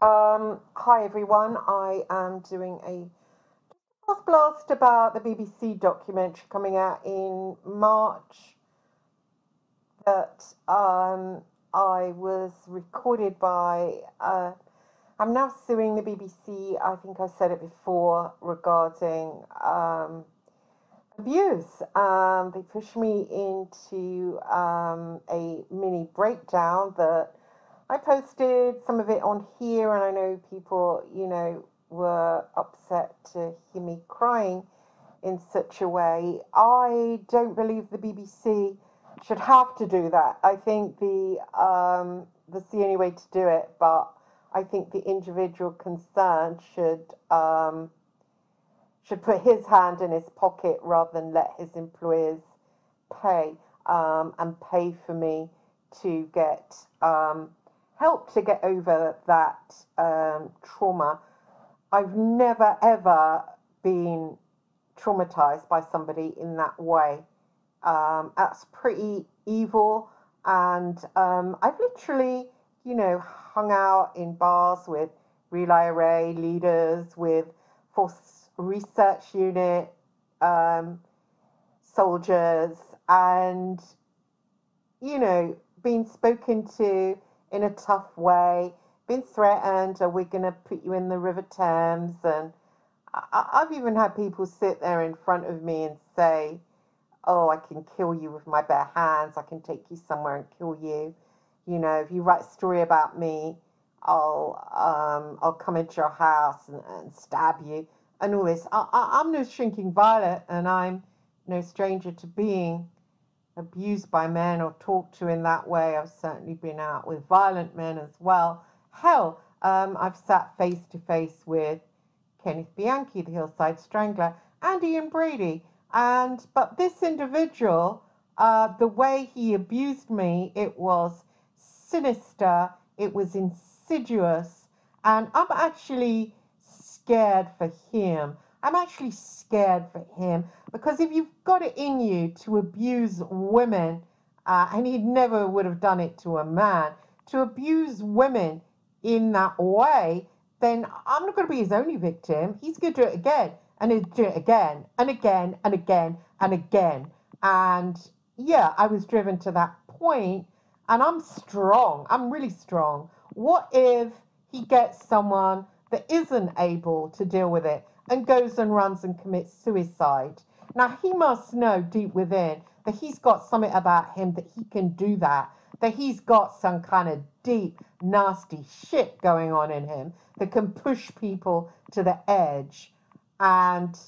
Hi everyone. I am doing a blast about the BBC documentary coming out in March that I was recorded by. I'm now suing the BBC. I think I said it before regarding abuse. They pushed me into a mini breakdown that I posted some of it on here, and I know people, were upset to hear me crying in such a way. I don't believe the BBC should have to do that. I think that's the only way to do it, but I think the individual concerned should put his hand in his pocket rather than let his employers pay and pay for me to get help to get over that trauma. I've never ever been traumatized by somebody in that way. That's pretty evil, and I've literally, hung out in bars with Real IRA leaders, with Force Research Unit soldiers, and being spoken to in a tough way, been threatened, or we're going to put you in the River Thames. And I've even had people sit there in front of me and say, oh, I can kill you with my bare hands. I can take you somewhere and kill you. If you write a story about me, I'll come into your house and stab you and all this. I'm no shrinking violet, and I'm no stranger to being abused by men or talked to in that way. I've certainly been out with violent men as well. Hell, I've sat face to face with Kenneth Bianchi, the Hillside Strangler, and Ian Brady. But this individual, the way he abused me, it was sinister, it was insidious, and I'm actually scared for him. I'm actually scared for him because if you've got it in you to abuse women, and he never would have done it to a man, to abuse women in that way, then I'm not going to be his only victim. He's going to do it again, and he'll do it again, and again, and again, and again. And yeah, I was driven to that point, and I'm strong. I'm really strong. What if he gets someone that isn't able to deal with it and goes and runs and commits suicide? Now, he must know deep within that he's got something about him that he can do that he's got some kind of deep, nasty shit going on in him that can push people to the edge. And,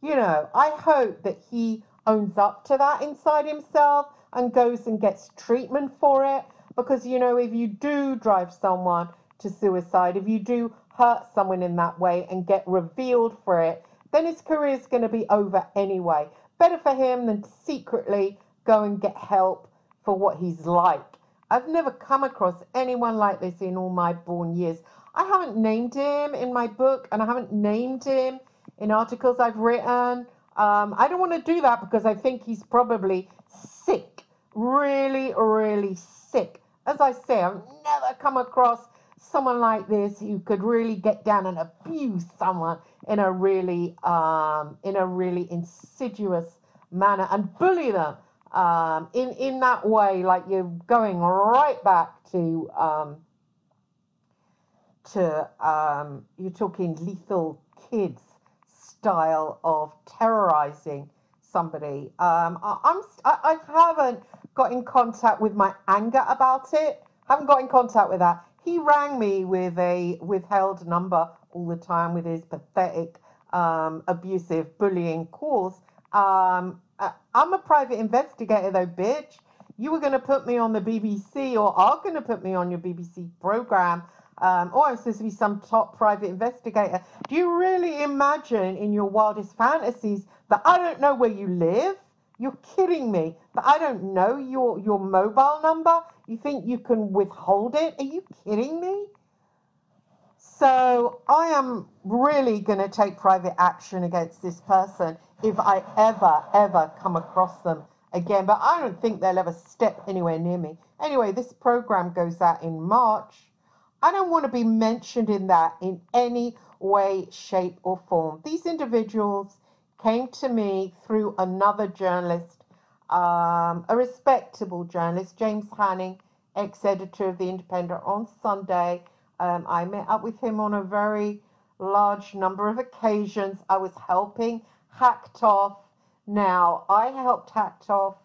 I hope that he owns up to that inside himself and goes and gets treatment for it. Because, if you do drive someone to suicide, if you do hurt someone in that way and get revealed for it, then his career is going to be over anyway. Better for him than to secretly go and get help for what he's like. I've never come across anyone like this in all my born years. I haven't named him in my book, and I haven't named him in articles I've written. I don't want to do that because I think he's probably sick, really, really sick. As I say, I've never come across someone like this who could really get down and abuse someone in a really insidious manner and bully them in that way, like you're going right back to you're talking Lethal Kids style of terrorizing somebody. I haven't got in contact with my anger about it. Haven't got in contact with that. He rang me with a withheld number all the time with his pathetic, abusive, bullying calls. I'm a private investigator, though, bitch. You were going to put me on the BBC, or are going to put me on your BBC program, or I'm supposed to be some top private investigator. Do you really imagine in your wildest fantasies that I don't know where you live? You're kidding me. That I don't know your mobile number? You think you can withhold it? Are you kidding me? So I am really going to take private action against this person if I ever come across them again. But I don't think they'll ever step anywhere near me. Anyway, this program goes out in March. I don't want to be mentioned in that in any way, shape, or form. These individuals came to me through another journalist, a respectable journalist, James Hanning, ex-editor of The Independent, on Sunday. I met up with him on a very large number of occasions. I was helping Hacked Off. Now, I helped Hacked Off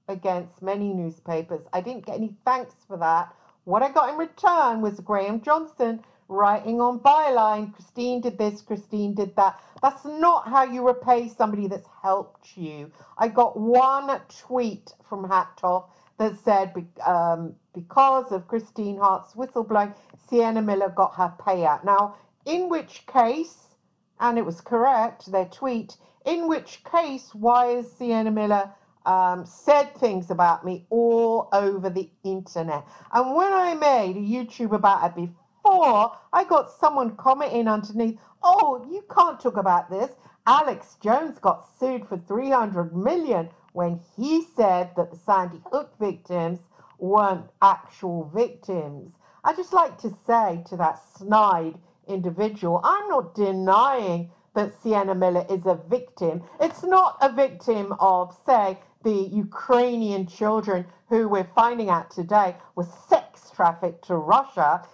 against many newspapers. I didn't get any thanks for that. What I got in return was Graham Johnson writing on byline, Christine did this, Christine did that. That's not how you repay somebody that's helped you. I got one tweet from Hacktoff that said, because of Christine Hart's whistleblowing, Sienna Miller got her payout. Now, in which case, and it was correct, their tweet, in which case, why is Sienna Miller said things about me all over the internet? And when I made a YouTube about it before, I got someone commenting underneath, oh, you can't talk about this. Alex Jones got sued for 300 million when he said that the Sandy Hook victims weren't actual victims. I just like to say to that snide individual, I'm not denying that Sienna Miller is a victim. It's not a victim of, say, the Ukrainian children who we're finding out today were sex trafficked to Russia.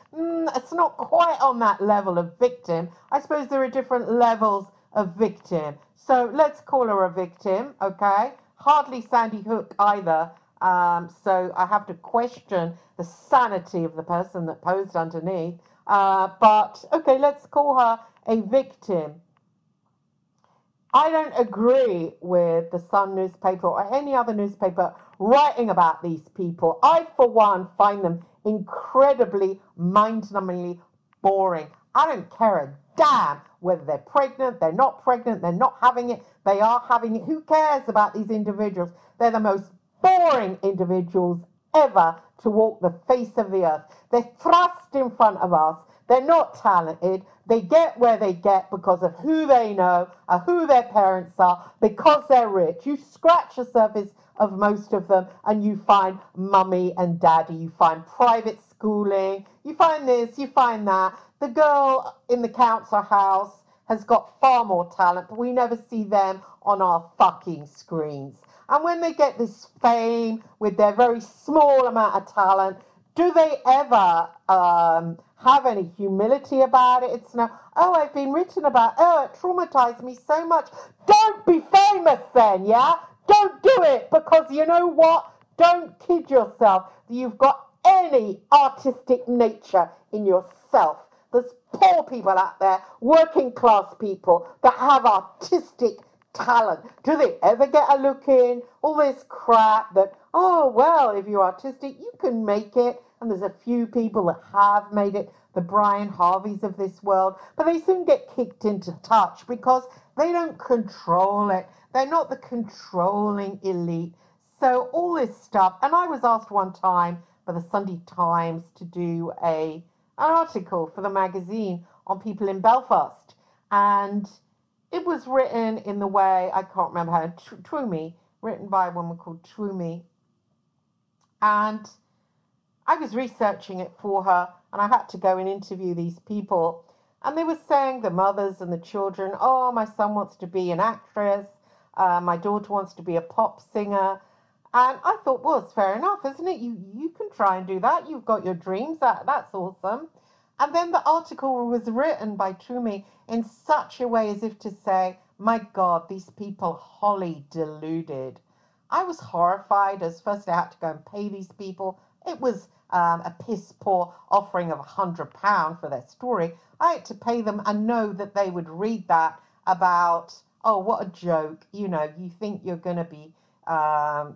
It's not quite on that level of victim. I suppose there are different levels of victim. So let's call her a victim, okay? Hardly Sandy Hook either. So I have to question the sanity of the person that posed underneath. But, okay, let's call her a victim. I don't agree with the Sun newspaper or any other newspaper writing about these people. I, for one, find them incredibly mind-numbingly boring. I don't care a damn whether they're pregnant, they're not pregnant, they're not having it, they are having it. Who cares about these individuals? They're the most boring individuals ever to walk the face of the earth. They're thrust in front of us. They're not talented. They get where they get because of who they know, or who their parents are, because they're rich. You scratch the surface of most of them and you find mummy and daddy. You find private schooling. You find this, you find that. The girl in the council house has got far more talent, but we never see them on our fucking screens. And when they get this fame with their very small amount of talent, do they ever have any humility about it? It's now, oh, I've been written about, oh, it traumatized me so much. Don't be famous then, yeah? Don't do it, because you know what? Don't kid yourself that you've got any artistic nature in yourself. There's poor people out there, working class people that have artistic talent. Do they ever get a look in? All this crap that, oh, well, if you're artistic, you can make it. And there's a few people that have made it, the Brian Harveys of this world, but they soon get kicked into touch because they don't control it. They're not the controlling elite. So all this stuff, and I was asked one time by the Sunday Times to do an article for the magazine on people in Belfast, and it was written in the way, I can't remember how, Twomey, written by a woman called Twomey, and I was researching it for her, and I had to go and interview these people. And they were saying, the mothers and the children, oh, my son wants to be an actress, my daughter wants to be a pop singer. And I thought, well, it's fair enough, isn't it? You can try and do that. You've got your dreams. That's awesome. And then the article was written by Twomey in such a way as if to say, my God, these people wholly deluded. I was horrified as first I had to go and pay these people. It was a piss poor offering of £100 for their story. I had to pay them and know that they would read that about, oh, what a joke. You know, you think you're going to be,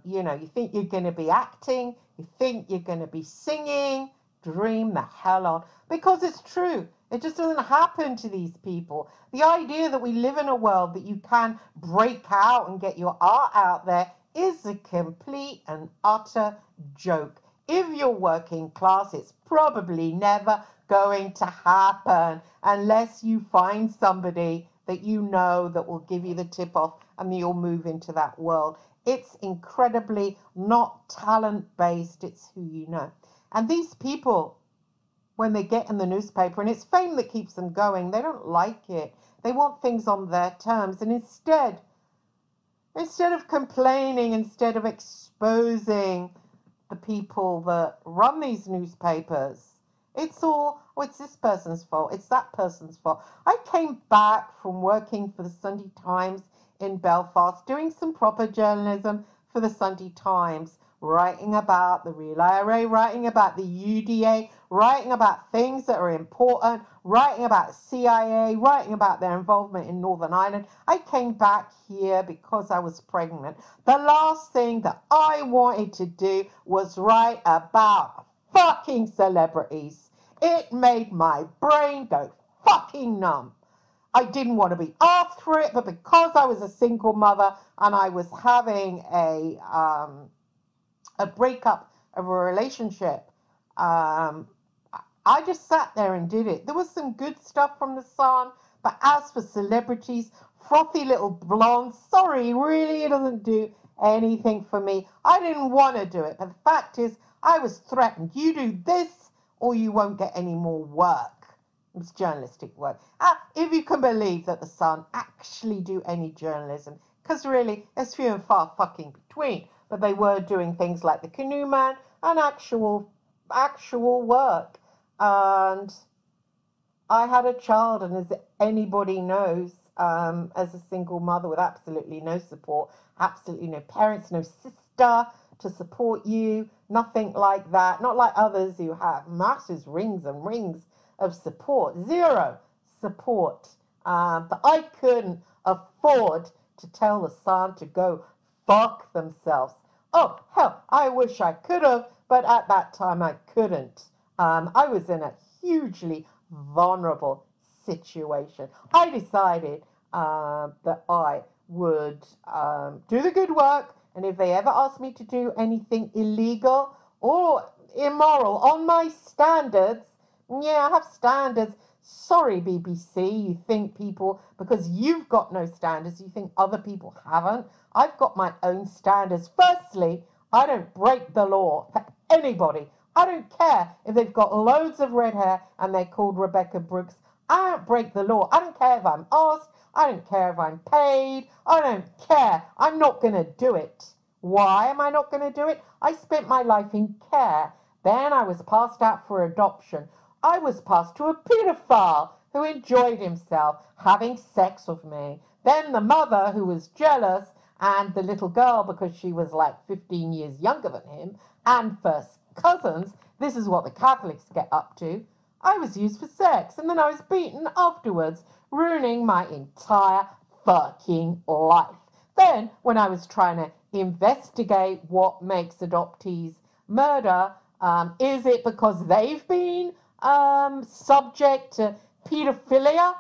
you think you're going to be acting, you think you're going to be singing, dream the hell on. Because it's true. It just doesn't happen to these people. The idea that we live in a world that you can break out and get your art out there is a complete and utter joke. If you're working class, it's probably never going to happen unless you find somebody that you know that will give you the tip off and you'll move into that world. It's incredibly not talent based, it's who you know. And these people, when they get in the newspaper, and it's fame that keeps them going. They don't like it. They want things on their terms, and instead of complaining, instead of exposing the people that run these newspapers, it's all, oh, it's this person's fault, it's that person's fault. I came back from working for the Sunday Times in Belfast, doing some proper journalism for the Sunday Times, writing about the Real IRA, writing about the UDA, writing about things that are important, writing about CIA, writing about their involvement in Northern Ireland. I came back here because I was pregnant. The last thing that I wanted to do was write about fucking celebrities. It made my brain go fucking numb. I didn't want to be asked for it, but because I was a single mother and I was having a breakup of a relationship, I just sat there and did it. There was some good stuff from the Sun, but as for celebrities, frothy little blondes, sorry, really, it doesn't do anything for me. I didn't want to do it, but the fact is, I was threatened. You do this or you won't get any more work. It's journalistic work. If you can believe that the Sun actually do any journalism, because really, there's few and far fucking between. But they were doing things like the Canoe Man and actual work. And I had a child, and as anybody knows, as a single mother with absolutely no support, absolutely no parents, no sister to support you, nothing like that. Not like others who have massive rings and rings of support. Zero support. But I couldn't afford to tell the Sun to go fuck themselves. Oh, hell, I wish I could have, but at that time I couldn't. I was in a hugely vulnerable situation. I decided that I would do the good work, and if they ever asked me to do anything illegal or immoral on my standards, yeah, I have standards. Sorry, BBC, you think people, because you've got no standards, you think other people haven't. I've got my own standards. Firstly, I don't break the law for anybody. I don't care if they've got loads of red hair and they're called Rebecca Brooks. I don't break the law. I don't care if I'm asked. I don't care if I'm paid. I don't care. I'm not going to do it. Why am I not going to do it? I spent my life in care. Then I was passed out for adoption. I was passed to a paedophile who enjoyed himself having sex with me. Then the mother, who was jealous, and the little girl, because she was like 15 years younger than him, and first cousins, this is what the Catholics get up to. I was used for sex, and then I was beaten afterwards, ruining my entire fucking life. Then, when I was trying to investigate what makes adoptees murder, is it because they've been subject to pedophilia?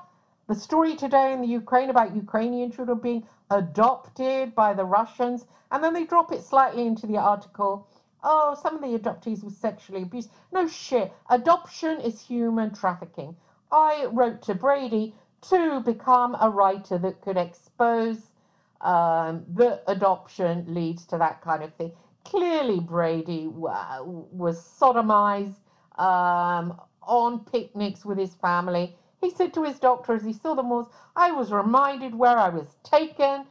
The story today in the Ukraine about Ukrainian children being adopted by the Russians, and then they drop it slightly into the article. Oh, some of the adoptees were sexually abused. No shit. Adoption is human trafficking. I wrote to Brady to become a writer that could expose that adoption leads to that kind of thing. Clearly, Brady was sodomized on picnics with his family. He said to his doctor as he saw them all, I was reminded where I was taken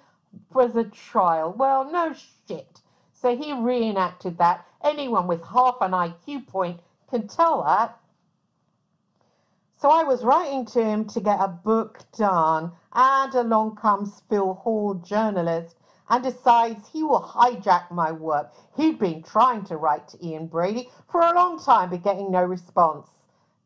as a child. Well, no shit. So he reenacted that. Anyone with half an IQ point can tell that. So I was writing to him to get a book done, and along comes Phil Hall, journalist, and decides he will hijack my work. He'd been trying to write to Ian Brady for a long time, but getting no response.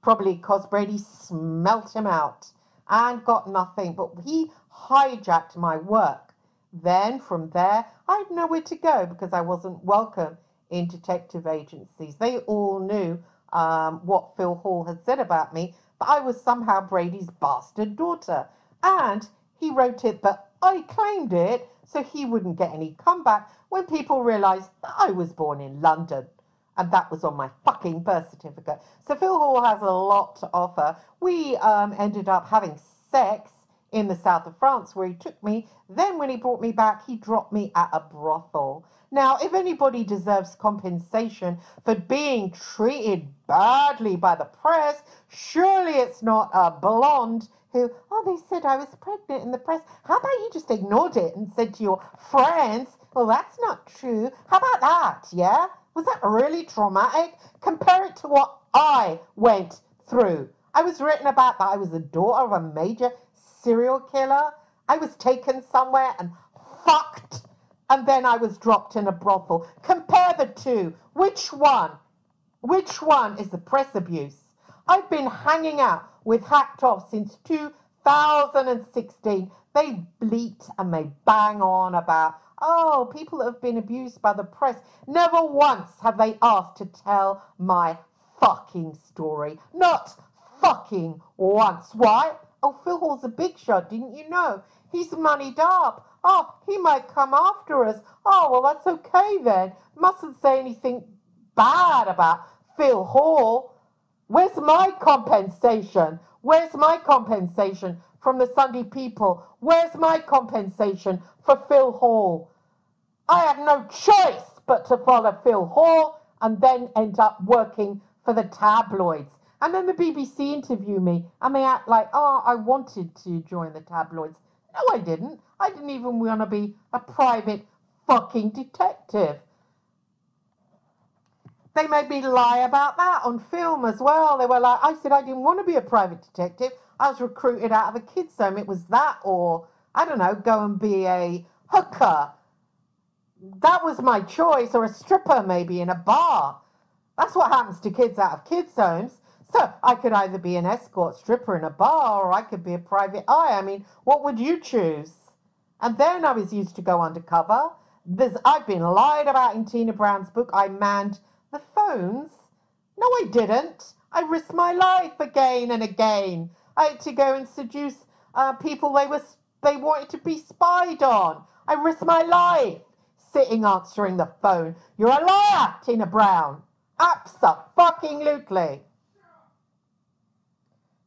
Probably because Brady smelt him out and got nothing, but he hijacked my work. Then, from there, I had nowhere to go because I wasn't welcome in detective agencies. They all knew what Phil Hall had said about me, but I was somehow Brady's bastard daughter. And he wrote it, but I claimed it, so he wouldn't get any comeback when people realised that I was born in London. And that was on my fucking birth certificate. So Phil Hall has a lot to offer. We ended up having sex in the south of France where he took me. Then when he brought me back, he dropped me at a brothel. Now, if anybody deserves compensation for being treated badly by the press, surely it's not a blonde who, oh, they said I was pregnant in the press. How about you just ignored it and said to your friends, well, that's not true. How about that, yeah? Was that really traumatic? Compare it to what I went through. I was written about that I was the daughter of a major serial killer. I was taken somewhere and fucked, and then I was dropped in a brothel. Compare the two. Which one? Which one is the press abuse? I've been hanging out with Hacked Off since 2016. They bleat and they bang on about, oh, people that have been abused by the press. Never once have they asked to tell my fucking story. Not fucking once. Why? Oh, Phil Hall's a big shot, didn't you know? He's moneyed up. Oh, he might come after us. Oh, well, that's okay then. Mustn't say anything bad about Phil Hall. Where's my compensation? Where's my compensation from the Sunday people? Where's my compensation for Phil Hall? I had no choice but to follow Phil Hall and then end up working for the tabloids. And then the BBC interview me and they act like, oh, I wanted to join the tabloids. No, I didn't. I didn't even want to be a private fucking detective. They made me lie about that on film as well. They were like, I said I didn't want to be a private detective. I was recruited out of a kids' home. It was that or, I don't know, go and be a hooker. That was my choice, or a stripper maybe in a bar. That's what happens to kids out of kids' homes. So I could either be an escort stripper in a bar or I could be a private eye. I mean, what would you choose? And then I was used to go undercover. I've been lied about in Tina Brown's book. I manned the phones. No, I didn't. I risked my life again and again. I had to go and seduce people they wanted to be spied on. I risked my life sitting answering the phone. You're a liar, Tina Brown. Abso-fucking-lutely.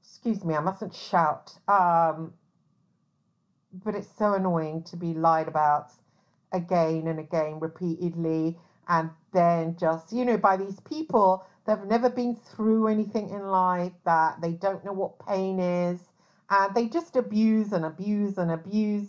Excuse me, I mustn't shout. But it's so annoying to be lied about again and again, repeatedly, and then just, by these people that have never been through anything in life, that they don't know what pain is, and they just abuse and abuse and abuse,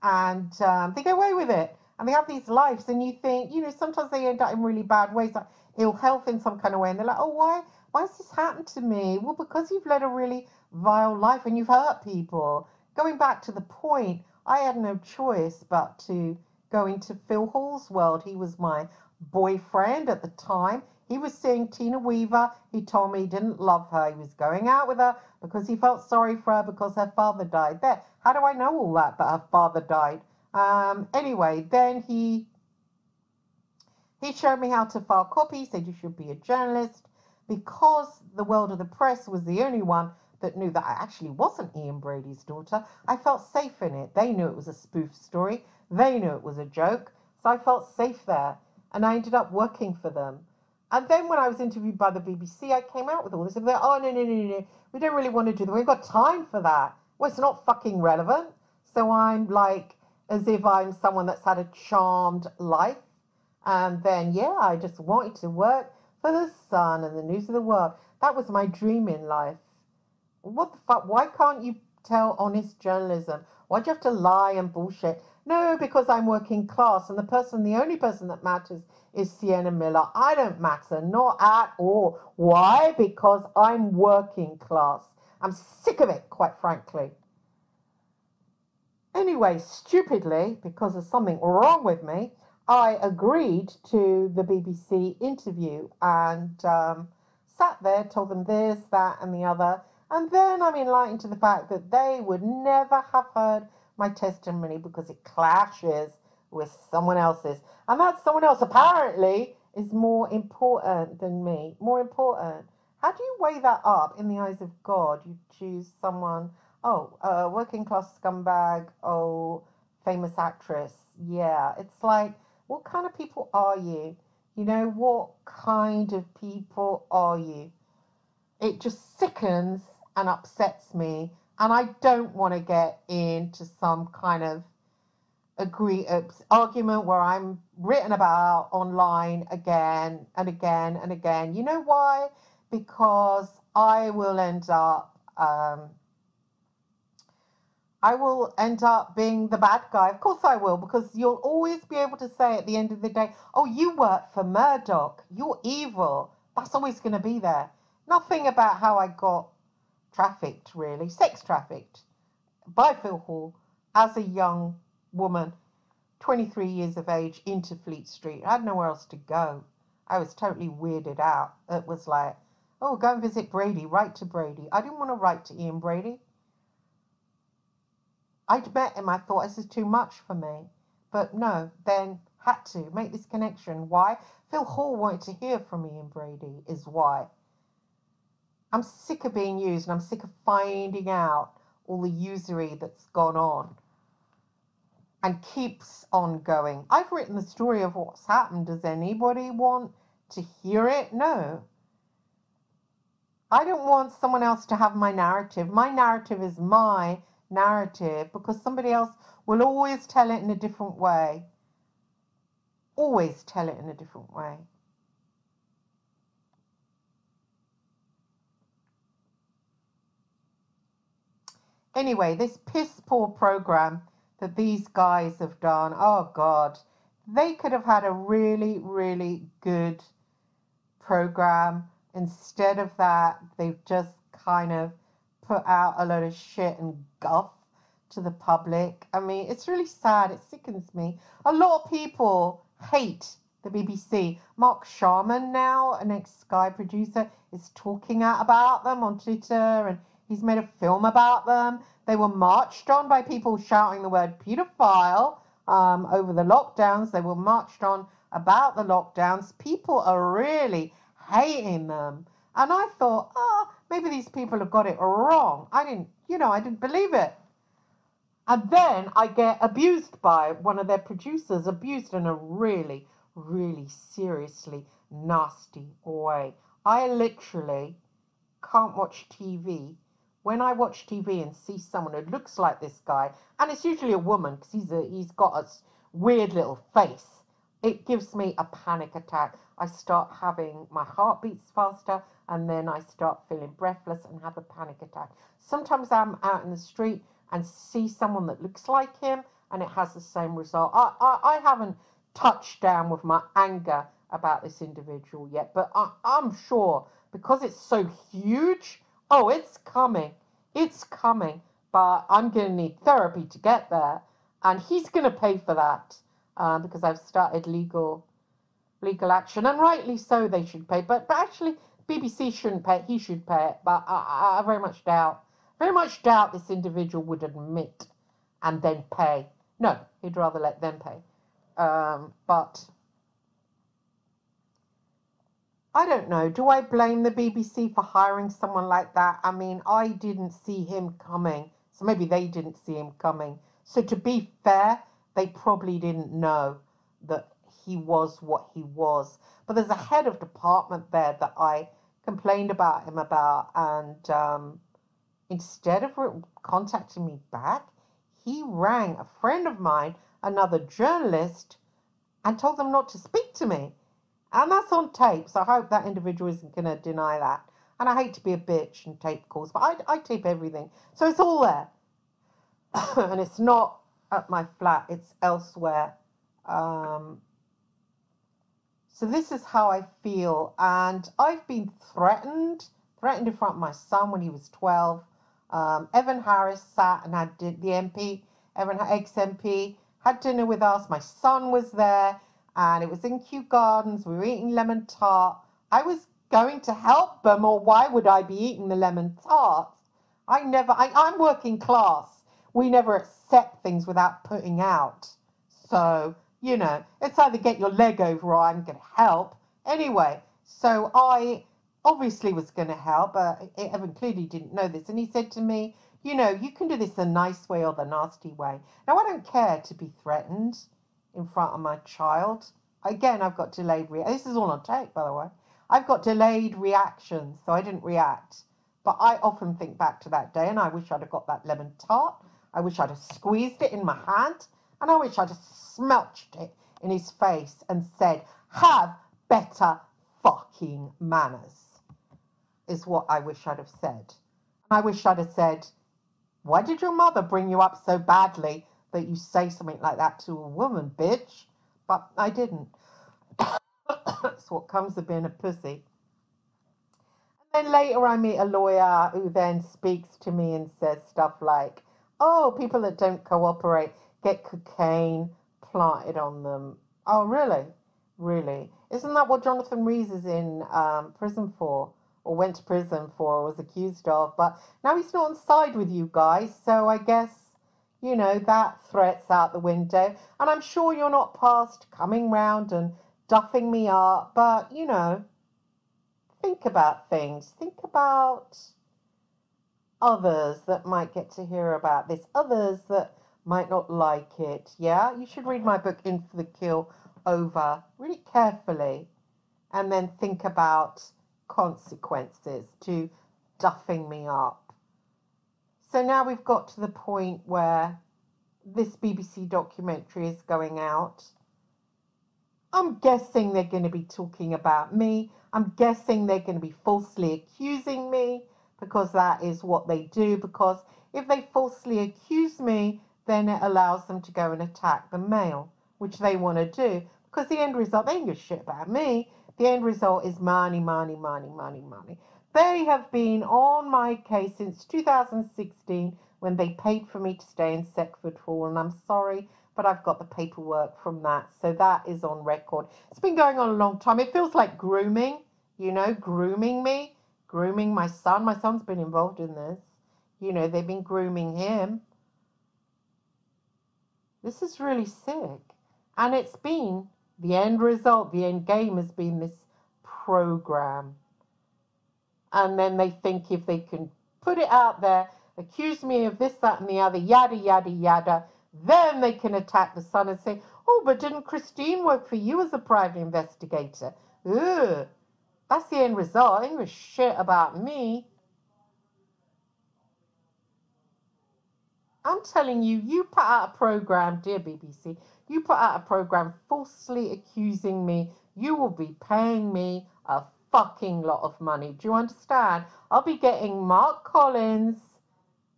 and they get away with it. And they have these lives, and you think, sometimes they end up in really bad ways, like ill health in some kind of way, and they're like, oh, why has this happened to me? Well, because you've led a really vile life and you've hurt people. Going back to the point, I had no choice but to go into Phil Hall's world. He was my boyfriend at the time. He was seeing Tina Weaver. He told me he didn't love her. He was going out with her because he felt sorry for her because her father died. There, how do I know all that, but her father died? Anyway, then he showed me how to file copy. He said you should be a journalist. Because the world of the press was the only one that knew that I actually wasn't Ian Brady's daughter, I felt safe in it. They knew it was a spoof story. They knew it was a joke. So I felt safe there. And I ended up working for them. And then when I was interviewed by the BBC, I came out with all this. And they're, oh, no. We don't really want to do that. We've got time for that. Well, it's not fucking relevant. So I'm like, as if I'm someone that's had a charmed life. And then, I just wanted to work for the Sun and the News of the World. That was my dream in life. What the fuck? Why can't you tell honest journalism? Why'd you have to lie and bullshit? No, because I'm working class and the only person that matters is Sienna Miller. I don't matter, not at all. Why? Because I'm working class. I'm sick of it, quite frankly. Anyway, stupidly, because there's something wrong with me, I agreed to the BBC interview and sat there, told them this, that, and the other. And then I'm enlightened to the fact that they would never have heard my testimony because it clashes with someone else's. And that someone else apparently is more important than me. More important. How do you weigh that up in the eyes of God? You choose someone, working class scumbag, famous actress. Yeah, it's like, what kind of people are you? What kind of people are you? It just sickens and upsets me. And I don't want to get into some kind of argument where I'm written about online again and again and again. You know why? Because I will end up being the bad guy. Of course I will, because you'll always be able to say at the end of the day, oh, you work for Murdoch, you're evil. That's always going to be there. Nothing about how I got trafficked, really, sex trafficked by Phil Hall as a young woman, 23 years of age, into Fleet Street. I had nowhere else to go. I was totally weirded out. It was like, oh, go and visit Brady, write to Brady. I didn't want to write to Ian Brady. I'd met him, I thought this is too much for me. But no, then had to make this connection. Why? Phil Hall wanted to hear from Ian Brady, is why. I'm sick of being used, and I'm sick of finding out all the usury that's gone on and keeps on going. I've written the story of what's happened. Does anybody want to hear it? No. I don't want someone else to have my narrative. My narrative is my narrative, because somebody else will always tell it in a different way. Always tell it in a different way. Anyway, this piss poor program that these guys have done, oh God, they could have had a really, really good program. Instead of that, they've just kind of put out a load of shit and guff to the public. I mean, it's really sad. It sickens me. A lot of people hate the BBC. Mark Sharman now, an ex-Sky producer, is talking out about them on Twitter, and he's made a film about them. They were marched on by people shouting the word paedophile over the lockdowns. They were marched on about the lockdowns. People are really hating them. And I thought, maybe these people have got it wrong. I didn't believe it. And then I get abused by one of their producers, abused in a really, really seriously nasty way. I literally can't watch TV. When I watch TV and see someone who looks like this guy, and it's usually a woman because he's got a weird little face, it gives me a panic attack. I start having my heart beats faster, and then I start feeling breathless and have a panic attack. Sometimes I'm out in the street and see someone that looks like him, and it has the same result. I haven't touched down with my anger about this individual yet, but I'm sure, because it's so huge, oh, it's coming. It's coming. But I'm going to need therapy to get there. And he's going to pay for that because I've started legal action. And rightly so, they should pay. But actually, BBC shouldn't pay. He should pay it. But I very much doubt this individual would admit and then pay. No, he'd rather let them pay. But I don't know. Do I blame the BBC for hiring someone like that? I mean, I didn't see him coming. So maybe they didn't see him coming. So to be fair, they probably didn't know that he was what he was. But there's a head of department there that I complained about him about. And instead of contacting me back, he rang a friend of mine, another journalist, and told them not to speak to me. And that's on tape, so I hope that individual isn't going to deny that. And I hate to be a bitch and tape calls, but I tape everything. So it's all there. And it's not at my flat, it's elsewhere. So this is how I feel. And I've been threatened in front of my son when he was 12. Evan Harris sat and had the MP, ex-MP, had dinner with us. My son was there. And it was in Kew Gardens. We were eating lemon tart. I was going to help them, or why would I be eating the lemon tart? I'm working class. We never accept things without putting out. So, it's either get your leg over or I'm going to help. Anyway, so I obviously was going to help. Evan clearly didn't know this. And he said to me, you can do this the nice way or the nasty way. Now, I don't care to be threatened in front of my child. Again, I've got delayed this is all on tape, by the way. I've got delayed reactions, so I didn't react. But I often think back to that day and I wish I'd have got that lemon tart. I wish I'd have squeezed it in my hand and I wish I'd have smelched it in his face and said, have better fucking manners, is what I wish I'd have said. And I wish I'd have said, why did your mother bring you up so badly that you say something like that to a woman, bitch? But I didn't. That's what comes of being a pussy. And then later I meet a lawyer who then speaks to me and says stuff like, oh, people that don't cooperate get cocaine planted on them. Oh, really? Really? Isn't that what Jonathan Rees is in prison for? Or went to prison for, or was accused of? But now he's not on side with you guys, so I guess, you know, that threat's out the window. And I'm sure you're not past coming round and duffing me up, but, you know, think about things. Think about others that might get to hear about this, others that might not like it. Yeah, you should read my book In for the Kill over really carefully and then think about consequences to duffing me up. So now we've got to the point where this BBC documentary is going out. I'm guessing they're going to be talking about me. I'm guessing they're going to be falsely accusing me, because that is what they do. Because if they falsely accuse me, then it allows them to go and attack the male, which they want to do. Because the end result, they don't give a shit about me. The end result is money, money, money, money, money. They have been on my case since 2016 when they paid for me to stay in Seckford Hall. And I'm sorry, but I've got the paperwork from that. So that is on record. It's been going on a long time. It feels like grooming, you know, grooming me, grooming my son. My son's been involved in this. You know, they've been grooming him. This is really sick. And it's been, the end result, the end game has been this program. And then they think if they can put it out there, accuse me of this, that, and the other, yada, yada, yada, then they can attack the son and say, oh, but didn't Christine work for you as a private investigator? Ugh, that's the end result. They don't give a shit about me. I'm telling you, you put out a program, dear BBC, you put out a program falsely accusing me, you will be paying me a fucking lot of money. Do you understand? I'll be getting Mark Collins,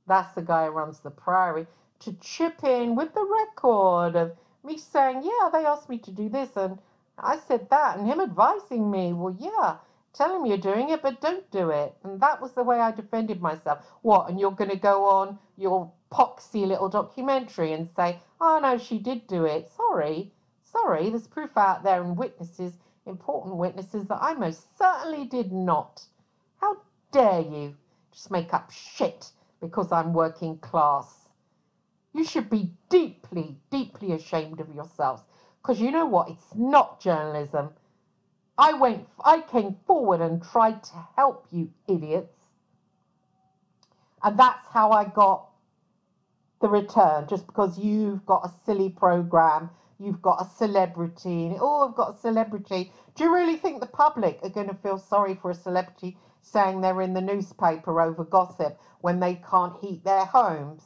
that's the guy who runs the Priory, to chip in with the record of me saying, yeah, they asked me to do this and I said that, and him advising me, well, yeah, tell him you're doing it, but don't do it. And that was the way I defended myself. What, and you're going to go on your poxy little documentary and say, oh, no, she did do it. Sorry, there's proof out there and witnesses, important witnesses, that I most certainly did not. How dare you just make up shit because I'm working class? You should be deeply, deeply ashamed of yourselves. Because you know what? It's not journalism. I came forward and tried to help you idiots. And that's how I got the return. Just because you've got a silly program, you've got a celebrity. Oh, I've got a celebrity. Do you really think the public are going to feel sorry for a celebrity saying they're in the newspaper over gossip when they can't heat their homes?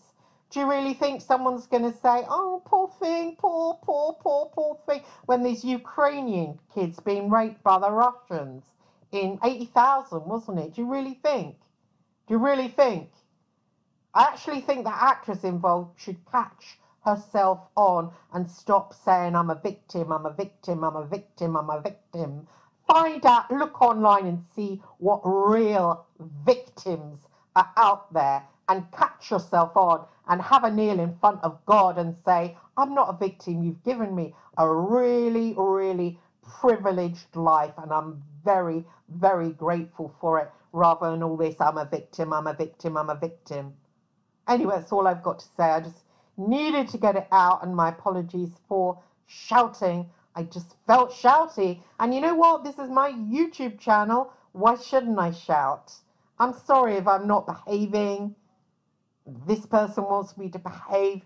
Do you really think someone's going to say, oh, poor thing, poor thing, when there's Ukrainian kids being raped by the Russians in 80,000, wasn't it? Do you really think? Do you really think? I actually think the actress involved should catch herself on and stop saying, I'm a victim, I'm a victim, I'm a victim, I'm a victim. Find out, look online and see what real victims are out there and catch yourself on and have a kneel in front of God and say, I'm not a victim. You've given me a really, really privileged life and I'm very, very grateful for it, rather than all this, I'm a victim, I'm a victim, I'm a victim. Anyway, that's all I've got to say. I just needed to get it out, and my apologies for shouting. I just felt shouty. And you know what? This is my YouTube channel. Why shouldn't I shout? I'm sorry if I'm not behaving. This person wants me to behave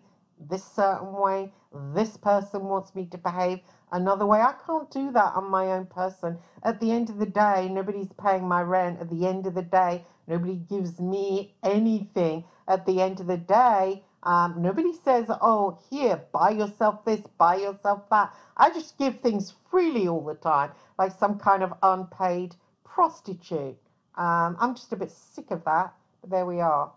this certain way. This person wants me to behave another way. I can't do that on my own person. At the end of the day, nobody's paying my rent. At the end of the day, nobody gives me anything. At the end of the day, nobody says, oh, here, buy yourself this, buy yourself that. I just give things freely all the time, like some kind of unpaid prostitute. I'm just a bit sick of that, but there we are.